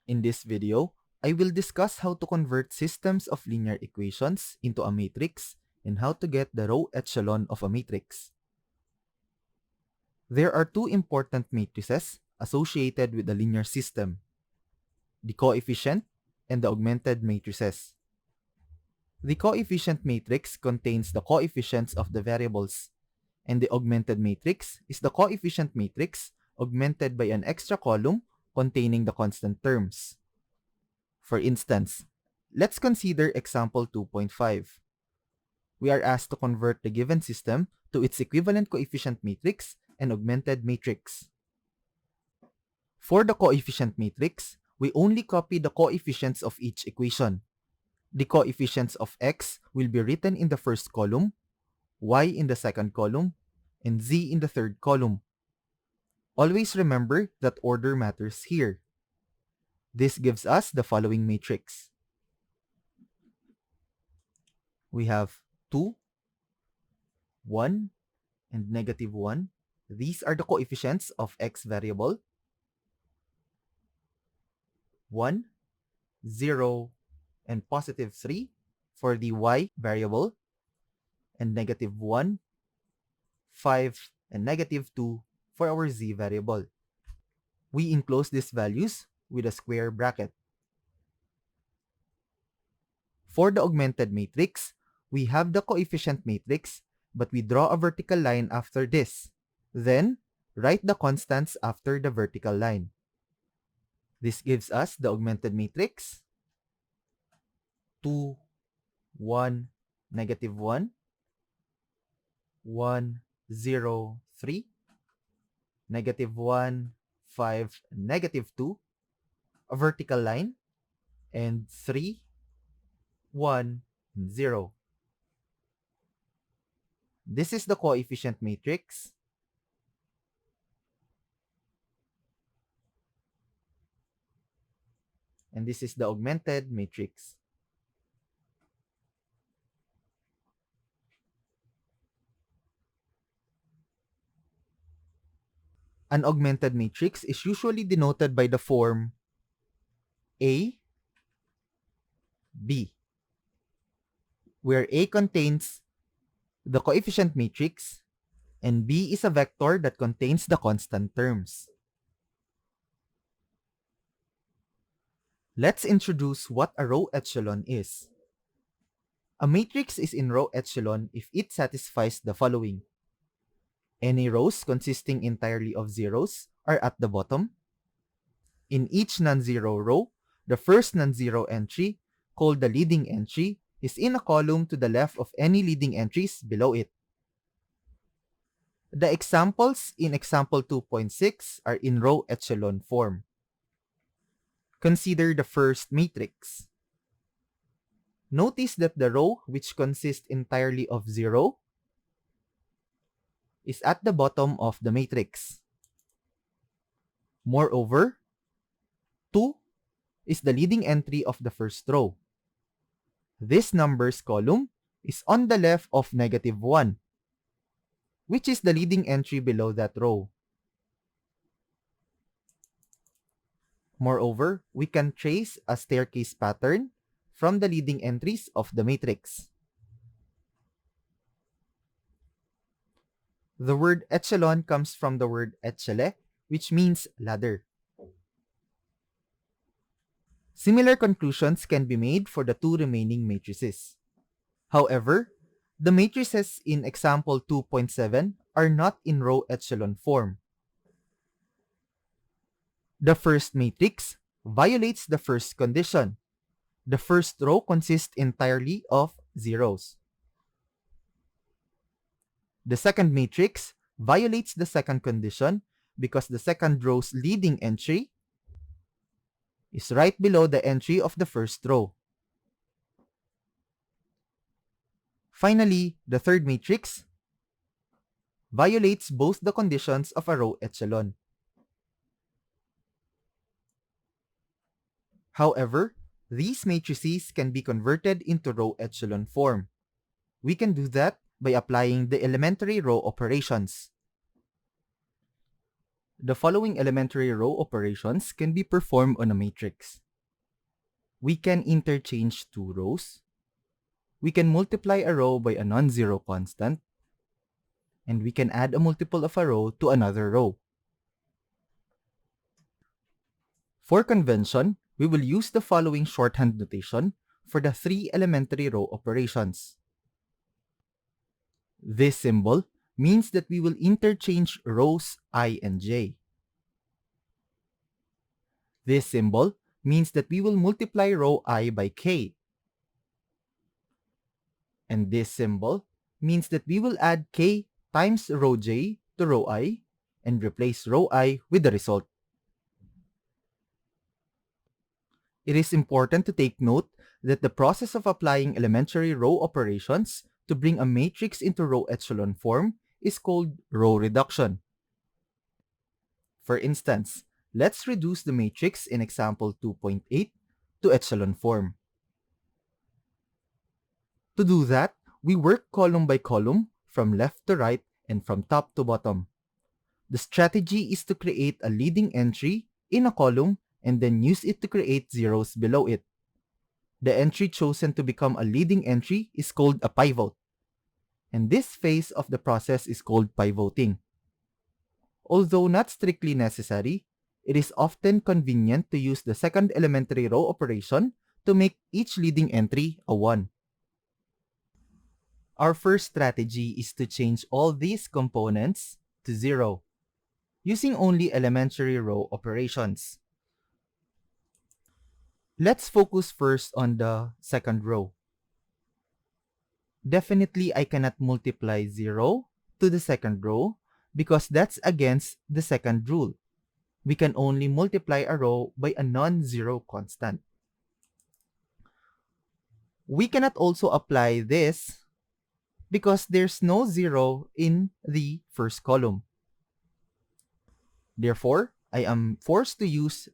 In this video, I will discuss how to convert systems of linear equations into a matrix and how to get the row echelon of a matrix. There are two important matrices associated with a linear system: the coefficient and the augmented matrices. The coefficient matrix contains the coefficients of the variables, and the augmented matrix is the coefficient matrix augmented by an extra column containing the constant terms. For instance, let's consider example 2.5. We are asked to convert the given system to its equivalent coefficient matrix and augmented matrix. For the coefficient matrix, we only copy the coefficients of each equation. The coefficients of x will be written in the first column, y in the second column, and z in the third column. Always remember that order matters here. This gives us the following matrix. We have 2, 1, and -1. These are the coefficients of x variable. 1, 0, and +3 for the y variable, and -1, 5, and -2 for our z variable. We enclose these values with a square bracket. For the augmented matrix, we have the coefficient matrix, but we draw a vertical line after this. Then, write the constants after the vertical line. This gives us the augmented matrix: 2, 1, -1, 1, 0, 3, -1, 5, -2, a vertical line, and 3, 1, 0. This is the coefficient matrix. And this is the augmented matrix. An augmented matrix is usually denoted by the form A, B, where A contains the coefficient matrix and B is a vector that contains the constant terms. Let's introduce what a row echelon is. A matrix is in row echelon if it satisfies the following. Any rows consisting entirely of zeros are at the bottom. In each non-zero row, the first non-zero entry, called the leading entry, is in a column to the left of any leading entries below it. The examples in example 2.6 are in row echelon form. Consider the first matrix. Notice that the row which consists entirely of 0 is at the bottom of the matrix. Moreover, 2 is the leading entry of the first row. This numbers column is on the left of -1, which is the leading entry below that row. Moreover, we can trace a staircase pattern from the leading entries of the matrix. The word echelon comes from the word echele, which means ladder. Similar conclusions can be made for the two remaining matrices. However, the matrices in example 2.7 are not in row echelon form. The first matrix violates the first condition. The first row consists entirely of zeros. The second matrix violates the second condition because the second row's leading entry is right below the entry of the first row. Finally, the third matrix violates both the conditions of a row echelon. However, these matrices can be converted into row echelon form. We can do that by applying the elementary row operations. The following elementary row operations can be performed on a matrix. We can interchange two rows. We can multiply a row by a non-zero constant. And we can add a multiple of a row to another row. For convention, we will use the following shorthand notation for the three elementary row operations. This symbol means that we will interchange rows I and j. This symbol means that we will multiply row I by k. And this symbol means that we will add k times row j to row I and replace row I with the result. It is important to take note that the process of applying elementary row operations to bring a matrix into row echelon form is called row reduction. For instance, let's reduce the matrix in example 2.8 to echelon form. To do that, we work column by column from left to right and from top to bottom. The strategy is to create a leading entry in a column and then use it to create zeros below it. The entry chosen to become a leading entry is called a pivot. And this phase of the process is called pivoting. Although not strictly necessary, it is often convenient to use the second elementary row operation to make each leading entry a 1. Our first strategy is to change all these components to 0, using only elementary row operations. Let's focus first on the second row. Definitely, I cannot multiply 0 to the second row because that's against the second rule. We can only multiply a row by a non-zero constant. We cannot also apply this because there's no 0 in the first column. Therefore, I am forced to use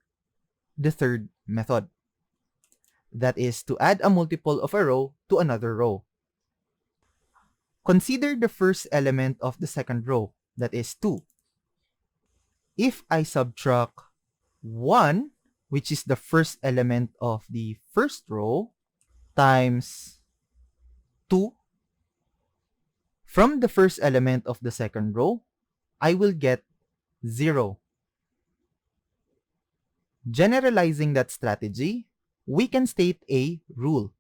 the third method. That is to add a multiple of a row to another row. Consider the first element of the second row, that is 2. If I subtract 1, which is the first element of the first row, times 2 from the first element of the second row, I will get 0. Generalizing that strategy, we can state a rule.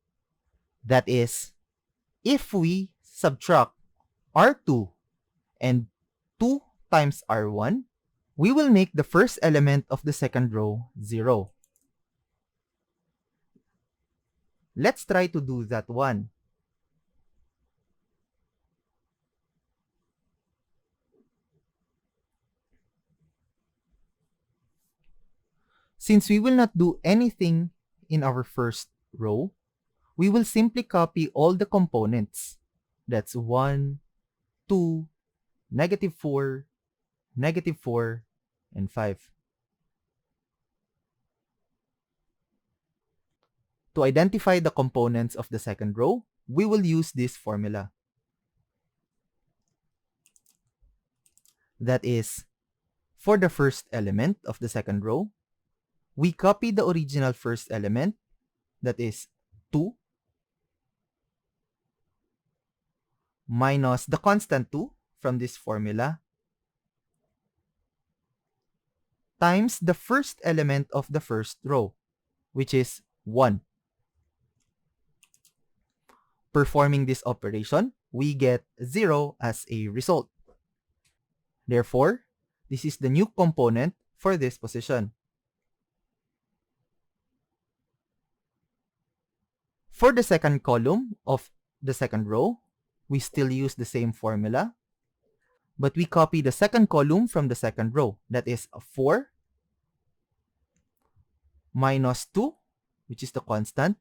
That is, if we subtract R2 and 2 times R1, we will make the first element of the second row 0. Let's try to do that one. Since we will not do anything in our first row, we will simply copy all the components. That's 1, 2, -4, -4, and 5. To identify the components of the second row, we will use this formula. That is, for the first element of the second row, we copy the original first element, that is 2, minus the constant 2 from this formula, times the first element of the first row, which is 1. Performing this operation, we get 0 as a result. Therefore, this is the new component for this position. For the second column of the second row, we still use the same formula, but we copy the second column from the second row. That is 4 minus 2, which is the constant,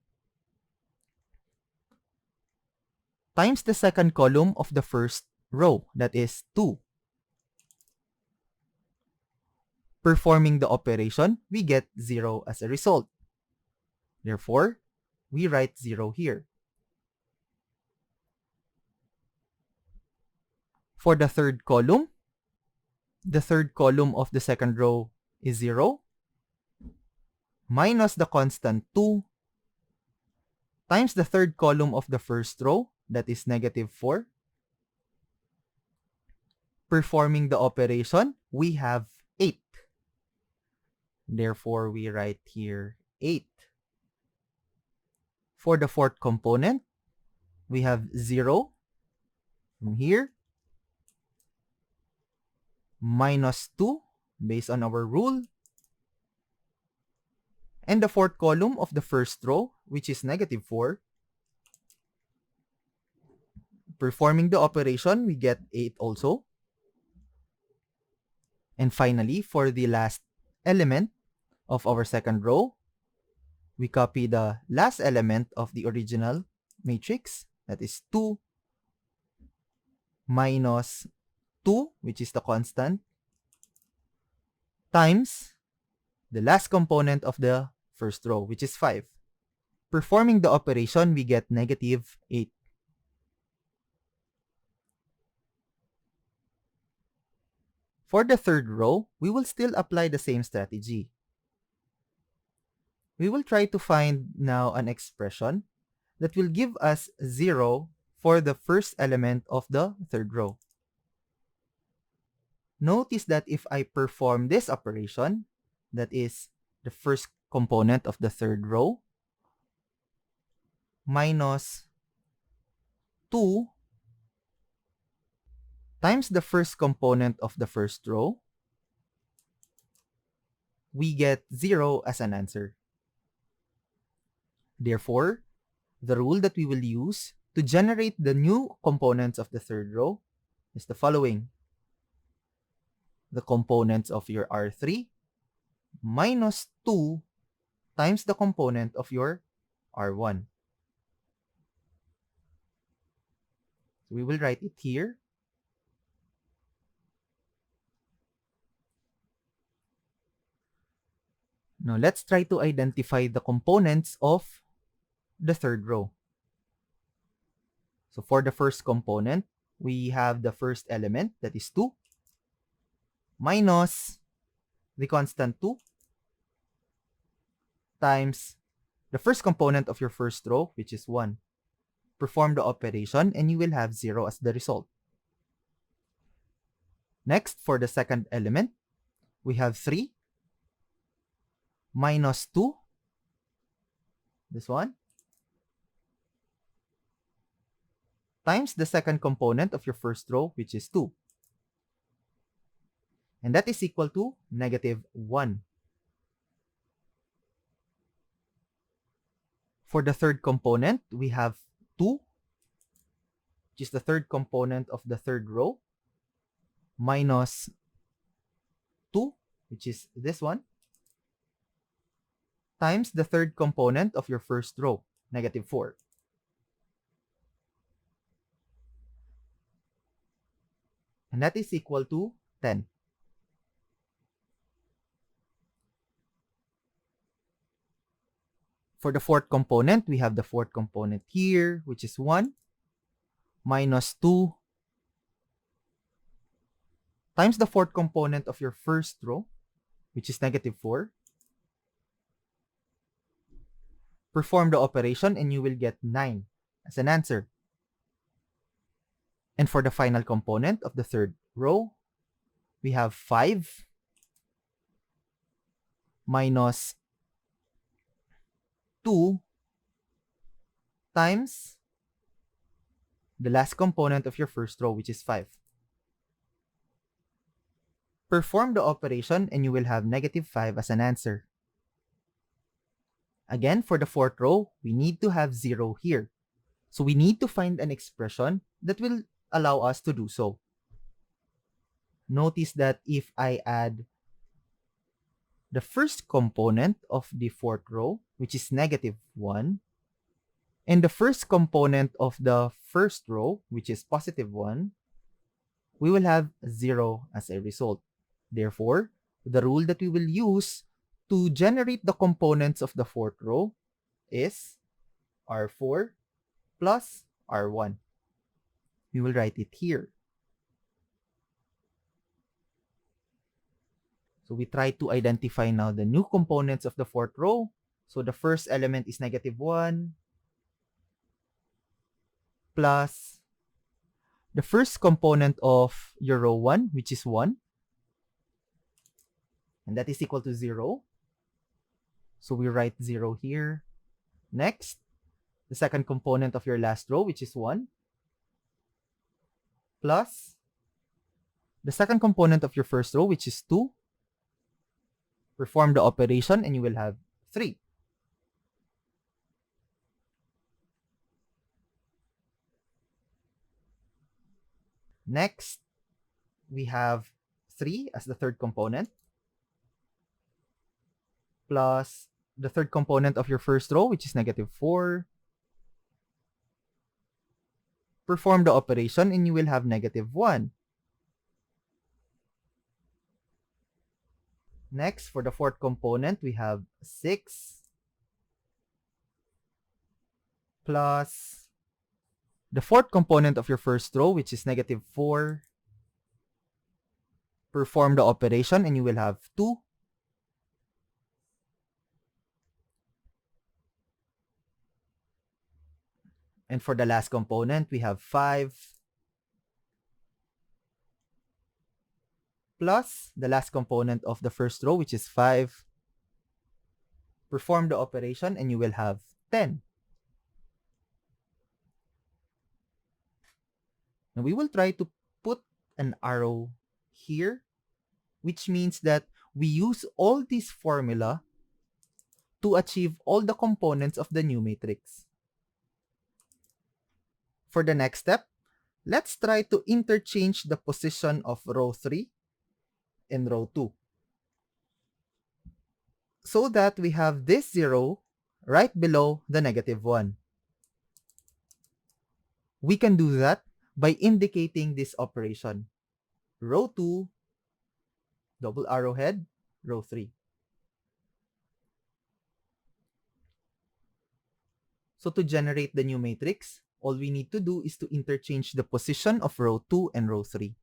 times the second column of the first row, that is 2. Performing the operation, we get 0 as a result. Therefore, we write 0 here. For the third column, the third column of the second row is 0 minus the constant 2 times the third column of the first row, that is negative 4. Performing the operation, we have 8. Therefore, we write here 8. For the fourth component, we have 0 from here minus 2 based on our rule. And the fourth column of the first row, which is negative 4. Performing the operation, we get 8 also. And finally, for the last element of our second row, we copy the last element of the original matrix, that is 2 minus 2, which is the constant, times the last component of the first row, which is 5. Performing the operation, we get negative 8. For the third row, we will still apply the same strategy. We will try to find now an expression that will give us 0 for the first element of the third row. Notice that if I perform this operation, that is the first component of the third row, minus 2 times the first component of the first row, we get 0 as an answer. Therefore, the rule that we will use to generate the new components of the third row is the following. The components of your R3 minus 2 times the component of your R1. So we will write it here. Now let's try to identify the components of the third row. So for the first component, we have the first element, that is 2, minus the constant 2 times the first component of your first row, which is 1. Perform the operation and you will have 0 as the result. Next, for the second element, we have 3 minus 2, this one, times the second component of your first row, which is 2. And that is equal to negative 1. For the third component, we have 2, which is the third component of the third row, minus 2, which is this one, times the third component of your first row, negative 4. And that is equal to 10. For the fourth component, we have the fourth component here, which is 1 minus 2 times the fourth component of your first row, which is negative 4. Perform the operation and you will get 9 as an answer. And for the final component of the third row, we have 5 minus 2 times the last component of your first row, which is 5. Perform the operation and you will have negative 5 as an answer. Again, for the fourth row, we need to have 0 here. So we need to find an expression that will allow us to do so. Notice that if I add the first component of the fourth row, which is negative 1, and the first component of the first row, which is positive 1, we will have 0 as a result. Therefore, the rule that we will use to generate the components of the fourth row is R4 plus R1. We will write it here. So we try to identify now the new components of the fourth row. So the first element is -1 plus the first component of your row 1, which is 1. And that is equal to 0. So we write 0 here. Next, the second component of your last row, which is 1, plus the second component of your first row, which is 2. Perform the operation and you will have 3. Next, we have 3 as the third component, plus the third component of your first row, which is -4. Perform the operation and you will have -1. Next, for the fourth component, we have 6 plus the fourth component of your first row, which is -4. Perform the operation and you will have 2. And for the last component, we have 5 plus the last component of the first row, which is 5. Perform the operation and you will have 10. Now we will try to put an arrow here, which means that we use all this formula to achieve all the components of the new matrix. For the next step, let's try to interchange the position of row 3 and row 2, so that we have this 0 right below the -1. We can do that by indicating this operation. Row 2, double arrowhead, row 3. So to generate the new matrix, all we need to do is to interchange the position of row 2 and row 3.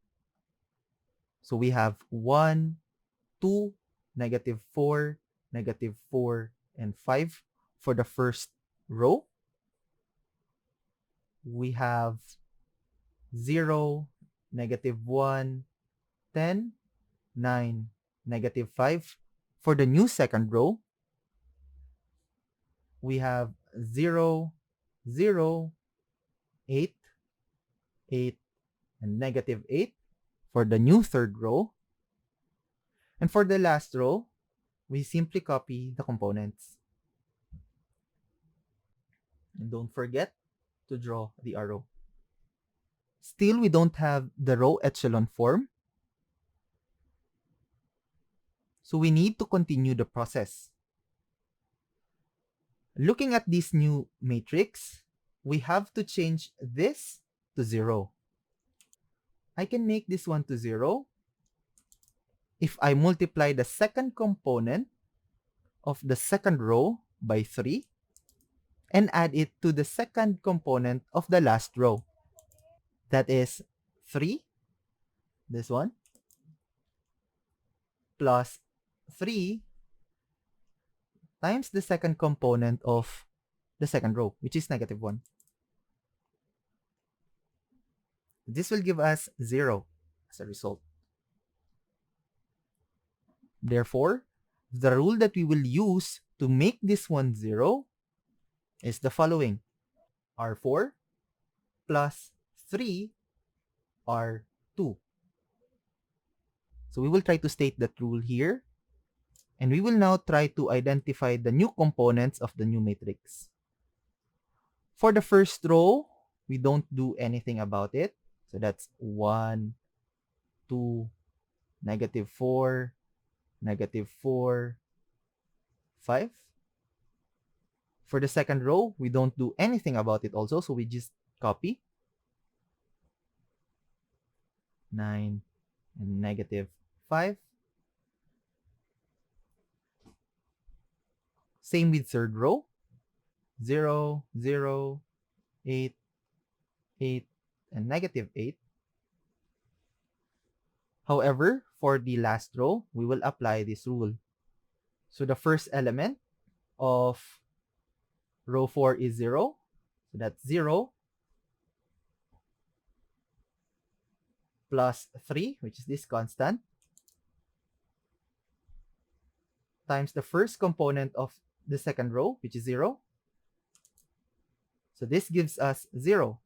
So we have 1, 2, -4, -4, and 5 for the first row. We have 0, -1, 10, 9, -5. For the new second row, we have 0, 0, 8, 8, and -8 for the new third row. And for the last row, we simply copy the components. And don't forget to draw the arrow. Still, we don't have the row echelon form. So we need to continue the process. Looking at this new matrix, we have to change this to 0. I can make this one to 0 if I multiply the second component of the second row by 3 and add it to the second component of the last row. That is 3, this one, plus 3 times the second component of the second row, which is -1. This will give us 0 as a result. Therefore, the rule that we will use to make this one 0 is the following. R4 plus 3 R2. So we will try to state that rule here. And we will now try to identify the new components of the new matrix. For the first row, we don't do anything about it. So that's 1, 2, -4, -4, 5. For the second row, we don't do anything about it also. So we just copy 9 and -5. Same with third row. 0, 0, 8, 8, and -8. However, for the last row, we will apply this rule. So the first element of row 4 is 0. So that's 0 plus 3, which is this constant, times the first component of the second row, which is 0. So this gives us 0.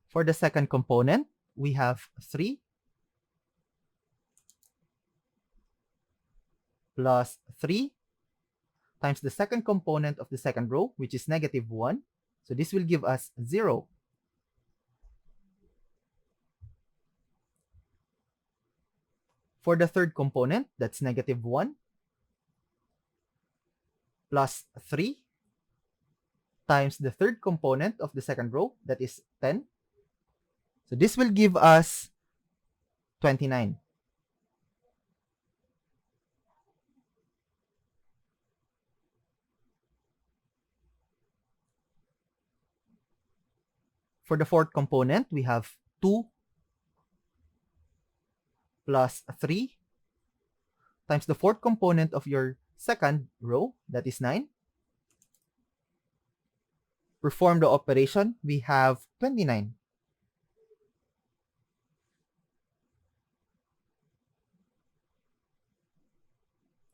For the second component, we have 3 plus 3 times the second component of the second row, which is negative 1. So this will give us 0. For the third component, that's negative 1 plus 3 times the third component of the second row, that is 10. So this will give us 29. For the fourth component, we have 2 plus 3 times the fourth component of your second row, that is 9. Perform the operation, we have 29.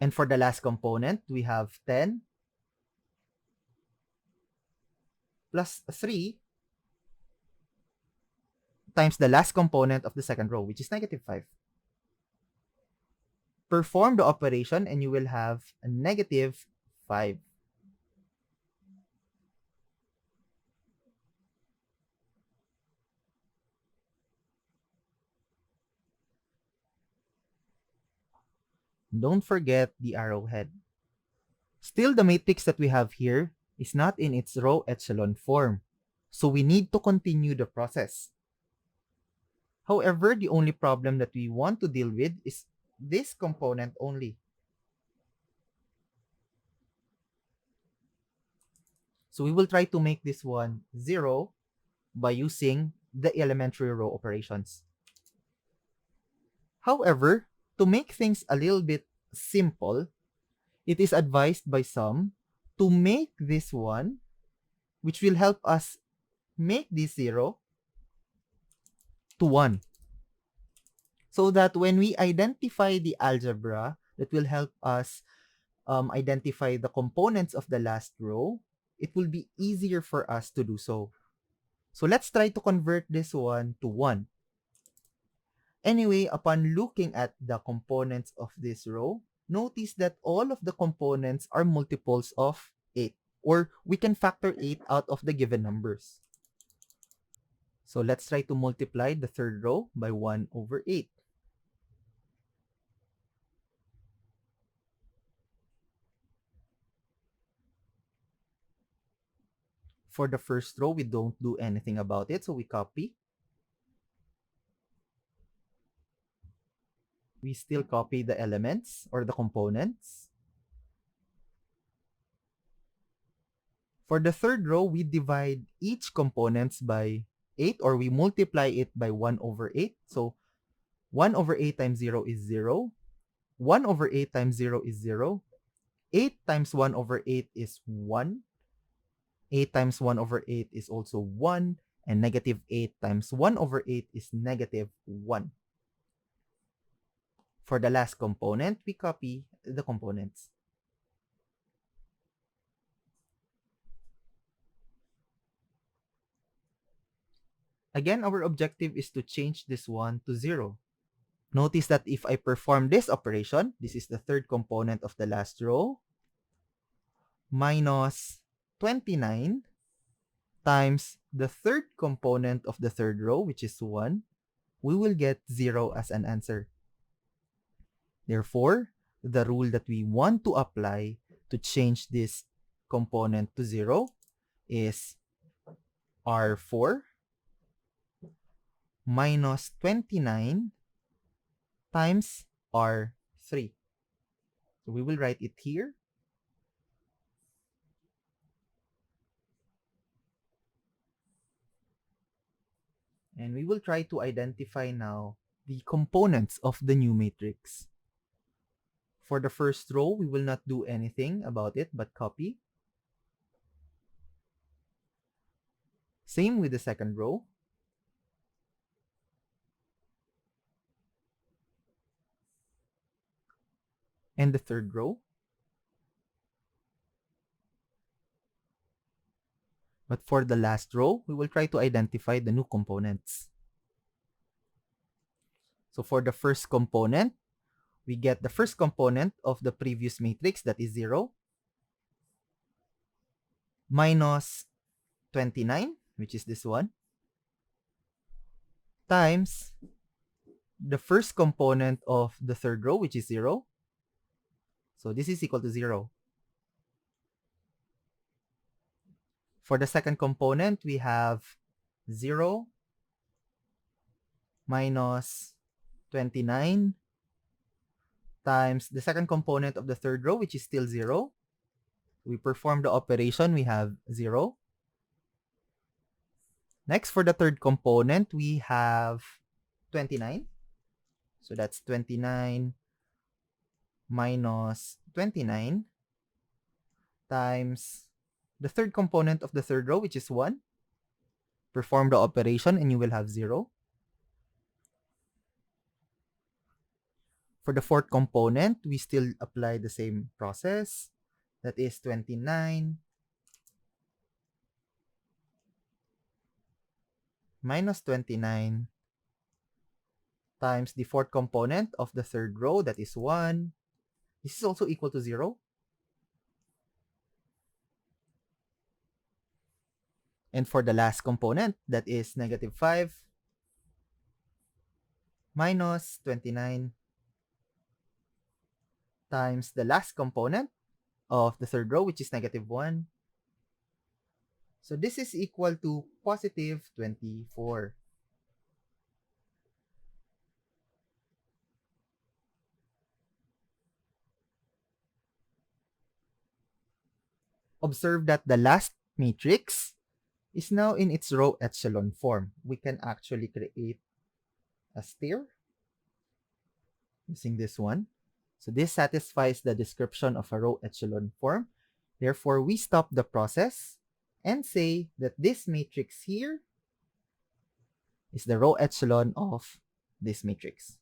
And for the last component, we have 10 plus 3 times the last component of the second row, which is negative 5. Perform the operation and you will have a negative 5. Don't forget the arrowhead. Still, the matrix that we have here is not in its row echelon form, so we need to continue the process. However, the only problem that we want to deal with is this component only. So we will try to make this one 0 by using the elementary row operations. However, to make things a little bit simple, it is advised by some to make this one, which will help us make this 0 to 1. So that when we identify the algebra, that will help us identify the components of the last row, it will be easier for us to do so. So let's try to convert this one to 1. Anyway, upon looking at the components of this row, notice that all of the components are multiples of 8, or we can factor 8 out of the given numbers. So let's try to multiply the third row by 1 over 8. For the first row, we don't do anything about it, so we copy. We still copy the elements or the components. For the third row, we divide each components by 8, or we multiply it by 1 over 8. So 1 over 8 times 0 is 0. 1 over 8 times 0 is 0. 8 times 1 over 8 is 1. 8 times 1 over 8 is also 1. And negative 8 times 1 over 8 is negative 1. For the last component, we copy the components. Again, our objective is to change this one to 0. Notice that if I perform this operation, this is the third component of the last row, minus 29 times the third component of the third row, which is 1, we will get 0 as an answer. Therefore, the rule that we want to apply to change this component to 0 is R4 minus 29 times R3. So we will write it here. And we will try to identify now the components of the new matrix. For the first row, we will not do anything about it but copy. Same with the second row. And the third row. But for the last row, we will try to identify the new components. So for the first component, we get the first component of the previous matrix, that is 0, minus 29, which is this one, times the first component of the third row, which is 0. So this is equal to 0. For the second component, we have 0 minus 29 times the second component of the third row, which is still 0. We perform the operation, we have 0. Next, for the third component, we have 29. So that's 29 minus 29 times the third component of the third row, which is 1. Perform the operation and you will have 0. For the fourth component, we still apply the same process. That is 29 minus 29 times the fourth component of the third row, that is 1. This is also equal to 0. And for the last component, that is negative 5 minus 29 times the last component of the third row, which is negative 1. So this is equal to positive 24. Observe that the last matrix is now in its row echelon form. We can actually create a stair using this one. So this satisfies the description of a row echelon form. Therefore, we stop the process and say that this matrix here is the row echelon of this matrix.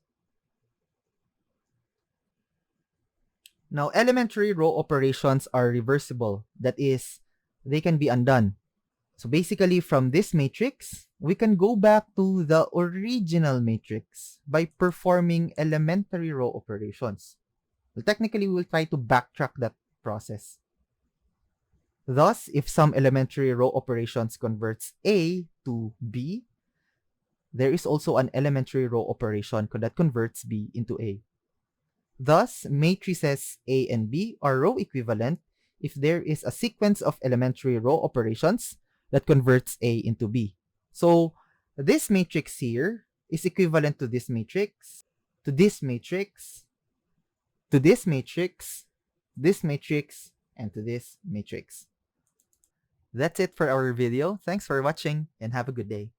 Now, elementary row operations are reversible. That is, they can be undone. So basically, from this matrix, we can go back to the original matrix by performing elementary row operations. Well, technically, we will try to backtrack that process. Thus, if some elementary row operations converts A to B, there is also an elementary row operation that converts B into A. Thus, matrices A and B are row equivalent if there is a sequence of elementary row operations that converts A into B. So, this matrix here is equivalent to this matrix, to this matrix, to this matrix, this matrix, and to this matrix. That's it for our video. Thanks for watching and have a good day.